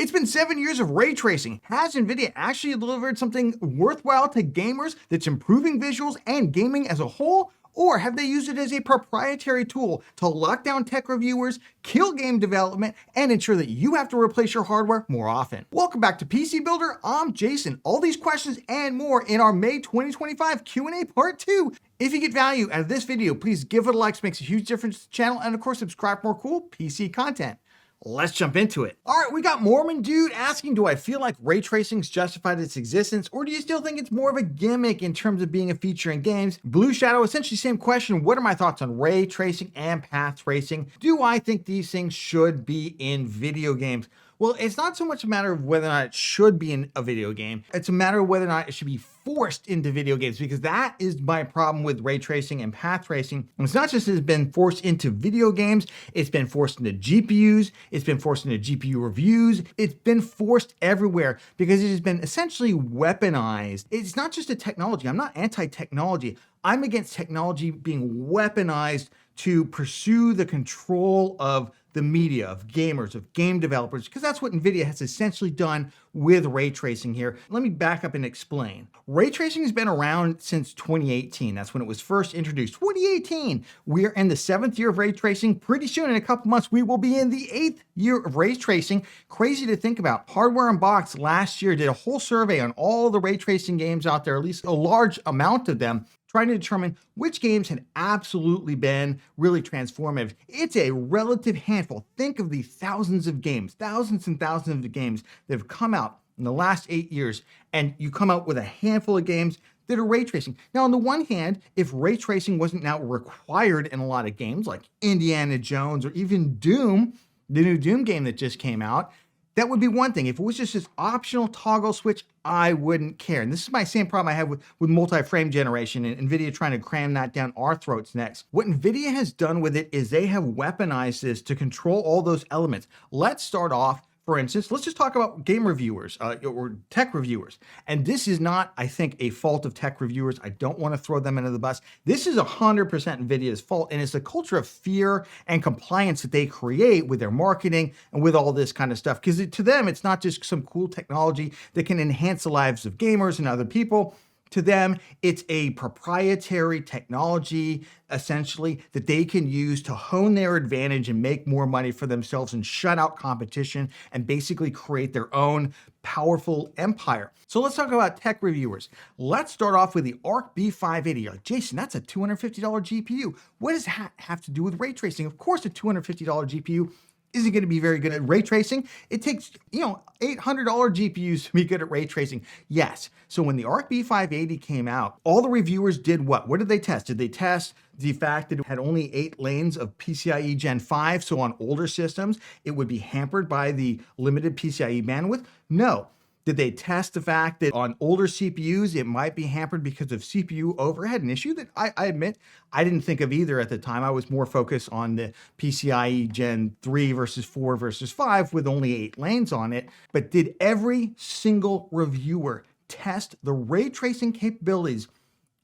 It's been 7 years of ray tracing. Has NVIDIA actually delivered something worthwhile to gamers that's improving visuals and gaming as a whole? Or have they used it as a proprietary tool to lock down tech reviewers, kill game development, and ensure that you have to replace your hardware more often? Welcome back to PC Builder. I'm Jason. All these questions and more in our May 2025 Q&A Part 2. If you get value out of this video, please give it a like. It makes a huge difference to the channel. And of course, subscribe for more cool PC content. Let's jump into it. All right, we got Mormon Dude asking, do I feel like ray tracing's justified its existence, or do you still think it's more of a gimmick in terms of being a feature in games? Blue Shadow, essentially same question. What are my thoughts on ray tracing and path tracing? Do I think these things should be in video games? Well, it's not so much a matter of whether or not it should be in a video game. It's a matter of whether or not it should be forced into video games, because that is my problem with ray tracing and path tracing. And it's not just that it's been forced into video games, it's been forced into GPUs, it's been forced into GPU reviews, it's been forced everywhere because it has been essentially weaponized. It's not just a technology. I'm not anti-technology. I'm against technology being weaponized to pursue the control of the media, of gamers, of game developers, because that's what NVIDIA has essentially done with ray tracing here. Let me back up and explain. Ray tracing has been around since 2018. That's when it was first introduced. 2018. We're in the 7th year of ray tracing. Pretty soon, in a couple months, we will be in the 8th year of ray tracing. Crazy to think about. Hardware Unboxed last year did a whole survey on all the ray tracing games out there, at least a large amount of them, trying to determine which games had absolutely been really transformative. It's a relative handful. Think of the thousands of games, thousands and thousands of games that have come out in the last 8 years, and you come out with a handful of games that are ray tracing. Now, on the one hand, if ray tracing wasn't now required in a lot of games like Indiana Jones or even Doom, the new Doom game that just came out, that would be one thing. If it was just this optional toggle switch, I wouldn't care. And this is my same problem I have with multi-frame generation and NVIDIA trying to cram that down our throats next. What NVIDIA has done with it is they have weaponized this to control all those elements. Let's start off, for instance, let's just talk about game reviewers or tech reviewers. And this is not, I think, a fault of tech reviewers. I don't want to throw them under the bus. This is 100% NVIDIA's fault. And it's the culture of fear and compliance that they create with their marketing and with all this kind of stuff. Because to them, it's not just some cool technology that can enhance the lives of gamers and other people. To them, it's a proprietary technology, essentially, that they can use to hone their advantage and make more money for themselves and shut out competition and basically create their own powerful empire. So let's talk about tech reviewers. Let's start off with the Arc B580. Like, Jason, that's a $250 GPU. What does that have to do with ray tracing? Of course, a $250 GPU isn't going to be very good at ray tracing. It takes, $800 GPUs to be good at ray tracing. Yes. So when the Arc B580 came out, all the reviewers did what? What did they test? Did they test the fact that it had only 8 lanes of PCIe Gen 5? So on older systems, it would be hampered by the limited PCIe bandwidth? No. Did they test the fact that on older CPUs, it might be hampered because of CPU overhead? An issue that I admit I didn't think of either at the time. I was more focused on the PCIe Gen 3 versus 4 versus 5 with only 8 lanes on it. But did every single reviewer test the ray tracing capabilities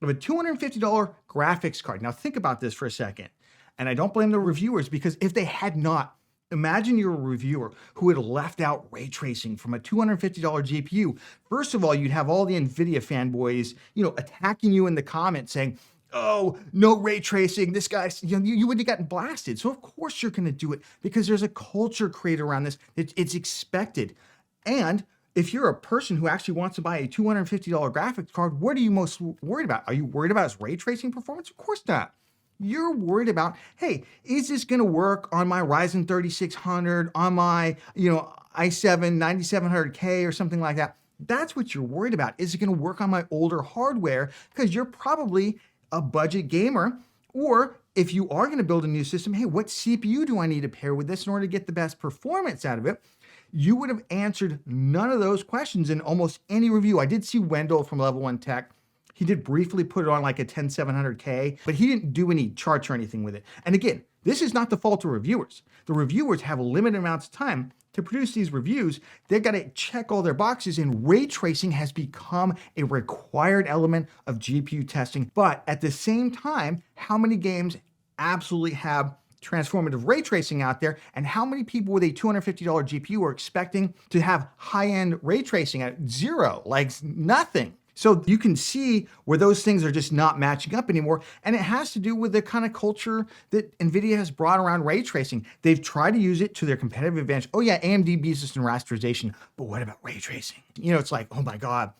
of a $250 graphics card? Now think about this for a second. And I don't blame the reviewers, because if they had not, imagine you're a reviewer who had left out ray tracing from a $250 GPU. First of all, you'd have all the NVIDIA fanboys, attacking you in the comments saying, oh, no ray tracing, this guy, you would have gotten blasted. So of course you're going to do it, because there's a culture created around this. It's expected. And if you're a person who actually wants to buy a $250 graphics card, what are you most worried about? Are you worried about its ray tracing performance? Of course not. You're worried about, hey, is this going to work on my Ryzen 3600, on my, i7 9700K or something like that? That's what you're worried about. Is it going to work on my older hardware? Because you're probably a budget gamer. Or if you are going to build a new system, hey, what CPU do I need to pair with this in order to get the best performance out of it? You would have answered none of those questions in almost any review. I did see Wendell from Level 1 Tech. He did briefly put it on like a 10700K, but he didn't do any charts or anything with it. And again, this is not the fault of reviewers. The reviewers have limited amounts of time to produce these reviews. They've got to check all their boxes, and ray tracing has become a required element of GPU testing. But at the same time, how many games absolutely have transformative ray tracing out there, and how many people with a $250 GPU are expecting to have high-end ray tracing at zero, like nothing. So you can see where those things are just not matching up anymore. And it has to do with the kind of culture that NVIDIA has brought around ray tracing. They've tried to use it to their competitive advantage. Oh yeah, AMD beats us in rasterization, but what about ray tracing? You know, it's like, oh my God.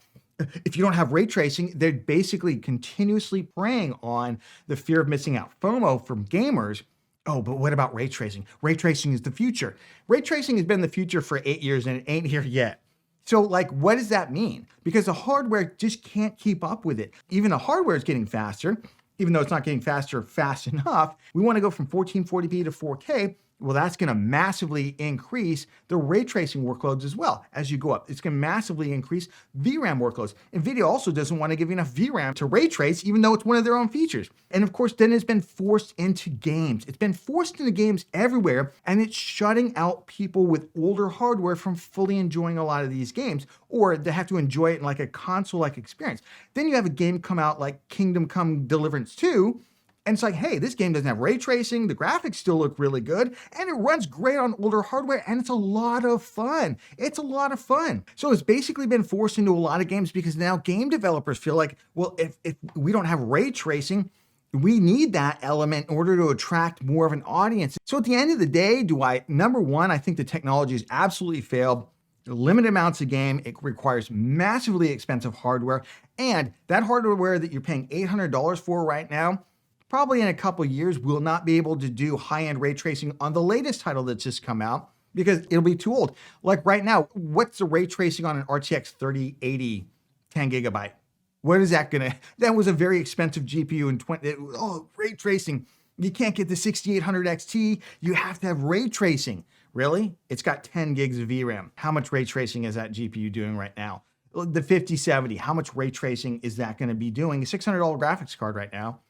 If you don't have ray tracing, they're basically continuously preying on the fear of missing out. FOMO from gamers. Oh, but what about ray tracing? Ray tracing is the future. Ray tracing has been the future for 8 years and it ain't here yet. So like, what does that mean? Because the hardware just can't keep up with it. Even the hardware is getting faster, even though it's not getting faster fast enough. We want to go from 1440p to 4K. Well, that's going to massively increase the ray tracing workloads as well as you go up. It's going to massively increase VRAM workloads. NVIDIA also doesn't want to give you enough VRAM to ray trace, even though it's one of their own features. And of course, then it's been forced into games. It's been forced into games everywhere, and it's shutting out people with older hardware from fully enjoying a lot of these games, or they have to enjoy it in like a console-like experience. Then you have a game come out like Kingdom Come Deliverance 2, and it's like, hey, this game doesn't have ray tracing, the graphics still look really good, and it runs great on older hardware, and it's a lot of fun. It's a lot of fun. So it's basically been forced into a lot of games because now game developers feel like, well, if we don't have ray tracing, we need that element in order to attract more of an audience. So at the end of the day, number one, I think the technology has absolutely failed. Limited amounts of game, it requires massively expensive hardware, and that hardware that you're paying $800 for right now, probably in a couple years, we'll not be able to do high-end ray tracing on the latest title that's just come out because it'll be too old. Like right now, what's the ray tracing on an RTX 3080 10 gigabyte? What is that gonna, that was a very expensive GPU in ray tracing. You can't get the 6800 XT, you have to have ray tracing. Really? It's got 10 gigs of VRAM. How much ray tracing is that GPU doing right now? The 5070, how much ray tracing is that gonna be doing? A $600 graphics card right now.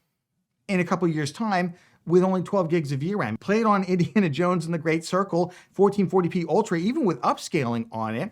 In a couple years' time, with only 12 gigs of VRAM. Play it on Indiana Jones and the Great Circle, 1440p Ultra, even with upscaling on it,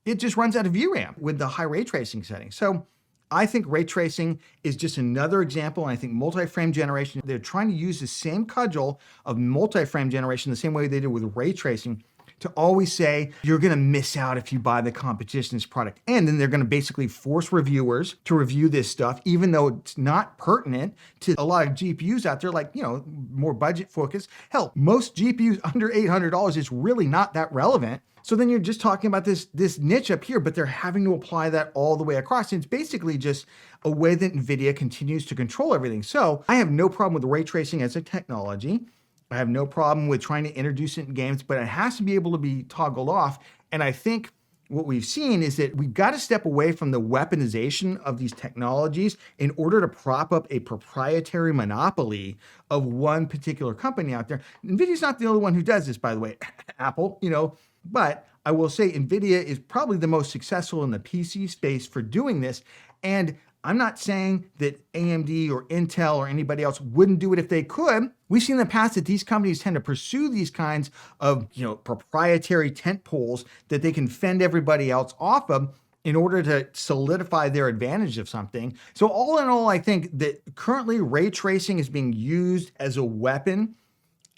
it just runs out of VRAM with the high ray tracing settings. So I think ray tracing is just another example, and I think multi-frame generation, they're trying to use the same cudgel of multi-frame generation the same way they did with ray tracing to always say, you're gonna miss out if you buy the competition's product. And then they're gonna basically force reviewers to review this stuff, even though it's not pertinent to a lot of GPUs out there, like, you know, more budget focused. Hell, most GPUs under $800 is really not that relevant. So then you're just talking about this niche up here, but they're having to apply that all the way across. And it's basically just a way that NVIDIA continues to control everything. So I have no problem with ray tracing as a technology. I have no problem with trying to introduce it in games, but it has to be able to be toggled off. And I think what we've seen is that we've got to step away from the weaponization of these technologies in order to prop up a proprietary monopoly of one particular company out there. NVIDIA's not the only one who does this, by the way, Apple, you know, but I will say NVIDIA is probably the most successful in the PC space for doing this. And I'm not saying that AMD or Intel or anybody else wouldn't do it if they could. We've seen in the past that these companies tend to pursue these kinds of, you know, proprietary tent poles that they can fend everybody else off of in order to solidify their advantage of something. So all in all, I think that currently ray tracing is being used as a weapon,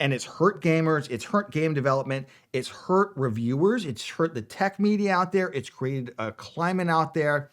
and it's hurt gamers, it's hurt game development, it's hurt reviewers, it's hurt the tech media out there, it's created a climate out there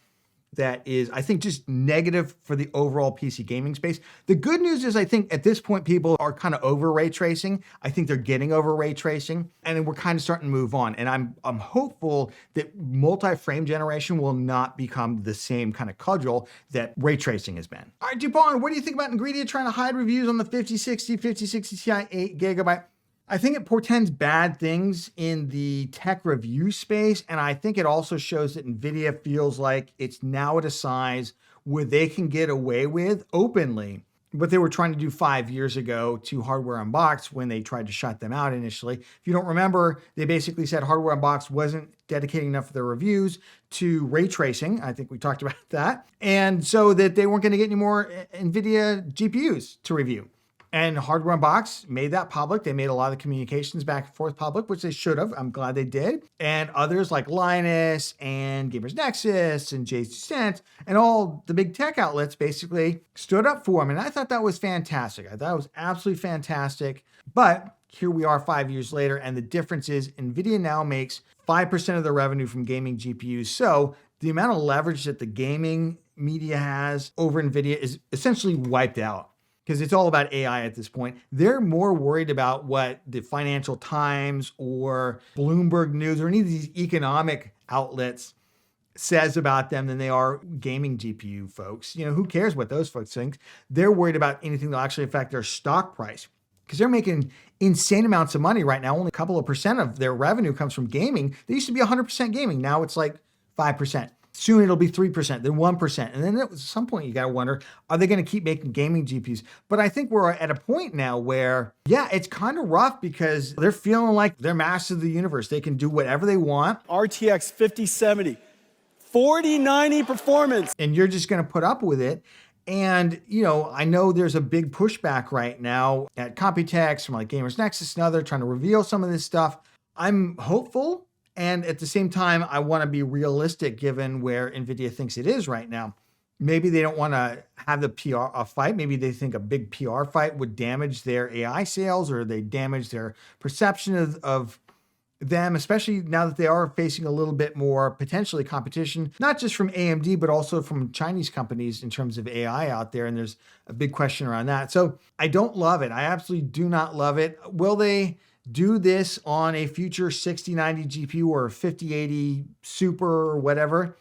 that is, I think, just negative for the overall PC gaming space. The good news is I think at this point, people are kind of over ray tracing. I think they're getting over ray tracing, and then we're kind of starting to move on. And I'm hopeful that multi-frame generation will not become the same kind of cudgel that ray tracing has been. All right, Dupont, what do you think about NVIDIA trying to hide reviews on the 5060 Ti 8 gigabyte? I think it portends bad things in the tech review space, and I think it also shows that NVIDIA feels like it's now at a size where they can get away with openly what they were trying to do 5 years ago to Hardware Unboxed when they tried to shut them out initially. If you don't remember, they basically said Hardware Unboxed wasn't dedicating enough of their reviews to ray tracing. I think we talked about that. And so that they weren't going to get any more NVIDIA GPUs to review. And Hardware Unboxed made that public. They made a lot of the communications back and forth public, which they should have. I'm glad they did. And others like Linus and Gamers Nexus and J2 and all the big tech outlets basically stood up for them. And I thought that was fantastic. I thought it was absolutely fantastic. But here we are 5 years later, and the difference is NVIDIA now makes 5% of the revenue from gaming GPUs. So the amount of leverage that the gaming media has over NVIDIA is essentially wiped out, because it's all about AI at this point. They're more worried about what the Financial Times or Bloomberg News or any of these economic outlets says about them than they are gaming GPU folks. You know, who cares what those folks think? They're worried about anything that'll actually affect their stock price, because they're making insane amounts of money right now. Only a couple of percent of their revenue comes from gaming. They used to be 100% gaming. Now it's like 5%. Soon it'll be 3%, then 1%. And then at some point you got to wonder, are they going to keep making gaming GPUs? But I think we're at a point now where, yeah, it's kind of rough because they're feeling like they're masters of the universe. They can do whatever they want. RTX 5070, 4090 performance. And you're just going to put up with it. And, you know, I know there's a big pushback right now at Computex from like Gamers Nexus and other trying to reveal some of this stuff. I'm hopeful. And at the same time, I want to be realistic given where NVIDIA thinks it is right now. Maybe they don't want to have the PR fight. Maybe they think a big PR fight would damage their AI sales, or they damage their perception of them, especially now that they are facing a little bit more potentially competition, not just from AMD, but also from Chinese companies in terms of AI out there. And there's a big question around that. So I don't love it. I absolutely do not love it. Will they do this on a future 6090 GPU or 5080 Super or whatever?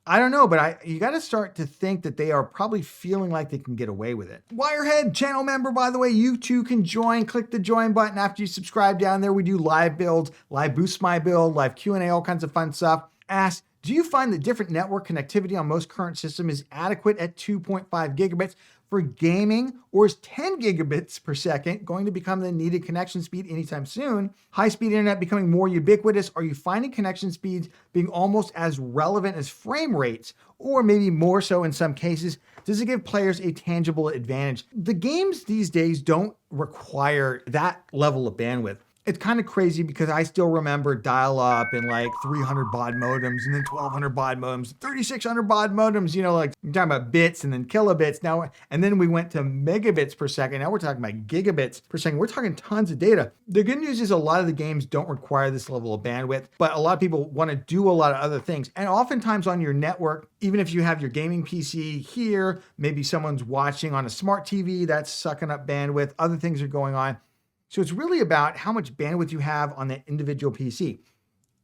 I don't know, but you got to start to think that they are probably feeling like they can get away with it. Wirehead channel member, by the way, you too can join. Click the join button after you subscribe down there. We do live builds, live boost my build, live Q&A, all kinds of fun stuff. Ask, do you find that different network connectivity on most current systems is adequate at 2.5 gigabits for gaming, or is 10 gigabits per second going to become the needed connection speed anytime soon? High-speed internet becoming more ubiquitous. Are you finding connection speeds being almost as relevant as frame rates, or maybe more so in some cases? Does it give players a tangible advantage? The games these days don't require that level of bandwidth. It's kind of crazy because I still remember dial-up and like 300 baud modems and then 1200 baud modems, 3600 baud modems, you know, like you're talking about bits and then kilobits now. And then we went to megabits per second. Now we're talking about gigabits per second. We're talking tons of data. The good news is a lot of the games don't require this level of bandwidth, but a lot of people want to do a lot of other things. And oftentimes on your network, even if you have your gaming PC here, maybe someone's watching on a smart TV that's sucking up bandwidth, other things are going on. So it's really about how much bandwidth you have on that individual PC.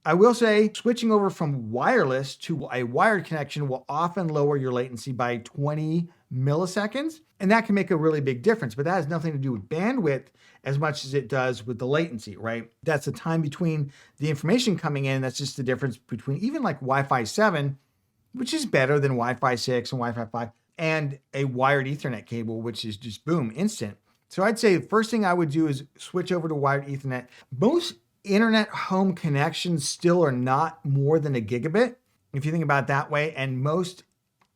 I will say switching over from wireless to a wired connection will often lower your latency by 20 milliseconds. And that can make a really big difference, but that has nothing to do with bandwidth as much as it does with the latency, right? That's the time between the information coming in. That's just the difference between even like Wi-Fi 7, which is better than Wi-Fi 6 and Wi-Fi 5, and a wired Ethernet cable, which is just boom, instant. So I'd say the first thing I would do is switch over to wired Ethernet. Most internet home connections still are not more than a gigabit, if you think about it that way. And most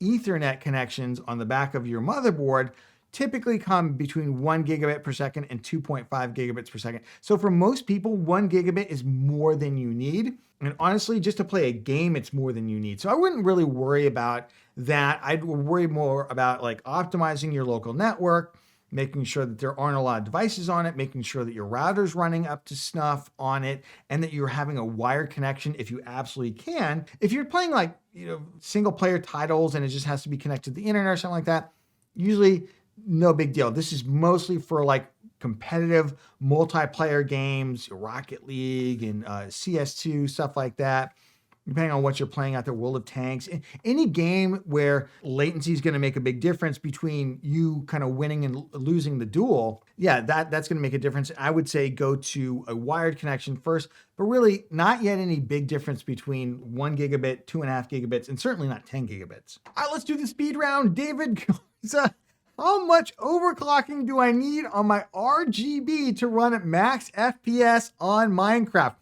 Ethernet connections on the back of your motherboard typically come between 1 gigabit per second and 2.5 gigabits per second. So for most people, 1 gigabit is more than you need. And honestly, just to play a game, it's more than you need. So I wouldn't really worry about that. I'd worry more about like optimizing your local network, making sure that there aren't a lot of devices on it, making sure that your router's running up to snuff on it, and that you're having a wired connection if you absolutely can. If you're playing like, you know, single player titles and it just has to be connected to the internet or something like that, usually no big deal. This is mostly for like competitive multiplayer games, Rocket League and CS2, stuff like that. Depending on what you're playing out there, World of Tanks, any game where latency is going to make a big difference between you kind of winning and losing the duel, yeah, that's going to make a difference. I would say go to a wired connection first, but really not yet any big difference between 1 gigabit, 2.5 gigabits, and certainly not 10 gigabits. All right, let's do the speed round. David, how much overclocking do I need on my RGB to run at max FPS on Minecraft?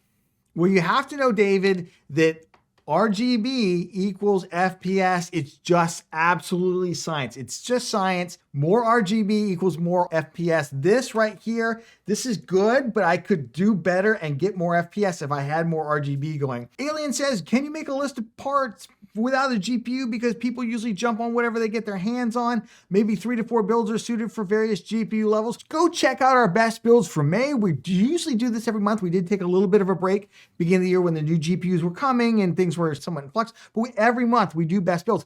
Well, you have to know, David, that RGB equals FPS. It's just absolutely science. It's just science. More RGB equals more FPS. This right here, this is good, but I could do better and get more FPS if I had more RGB going. Alien says, can you make a list of parts without a GPU, because people usually jump on whatever they get their hands on? Maybe 3 to 4 builds are suited for various GPU levels. Go check out our best builds for May. We usually do this every month. We did take a little bit of a break beginning of the year when the new GPUs were coming and things were somewhat in flux, but every month we do best builds.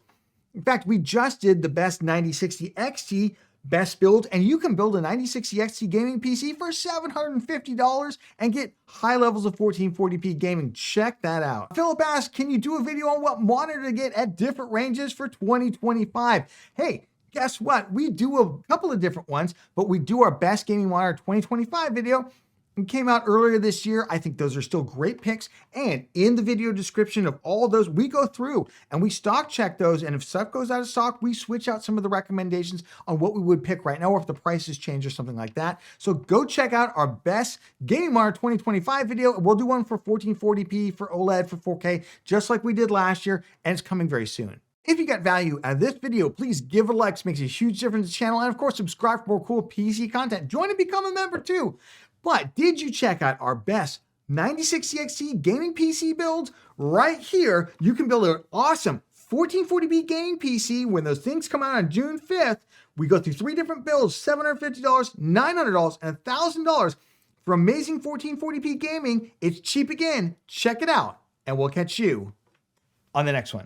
In fact, we just did the best 9060 XT best build, and you can build a 9060 XT gaming PC for $750 and get high levels of 1440p gaming. Check that out. Philip asks, can you do a video on what monitor to get at different ranges for 2025? Hey, guess what? We do a couple of different ones, but we do our best gaming monitor 2025 video. It came out earlier this year. I think those are still great picks. And in the video description of all of those, we go through and we stock check those. And if stuff goes out of stock, we switch out some of the recommendations on what we would pick right now, or if the prices change or something like that. So go check out our best gaming monitor 2025 video. We'll do one for 1440p, for OLED, for 4K, just like we did last year. And it's coming very soon. If you got value out of this video, please give it a like. It makes a huge difference to the channel. And of course, subscribe for more cool PC content. Join and become a member too. But did you check out our best 9060 XT gaming PC builds? Right here, you can build an awesome 1440p gaming PC when those things come out on June 5th. We go through 3 different builds, $750, $900, and $1,000 for amazing 1440p gaming. It's cheap again. Check it out, and we'll catch you on the next one.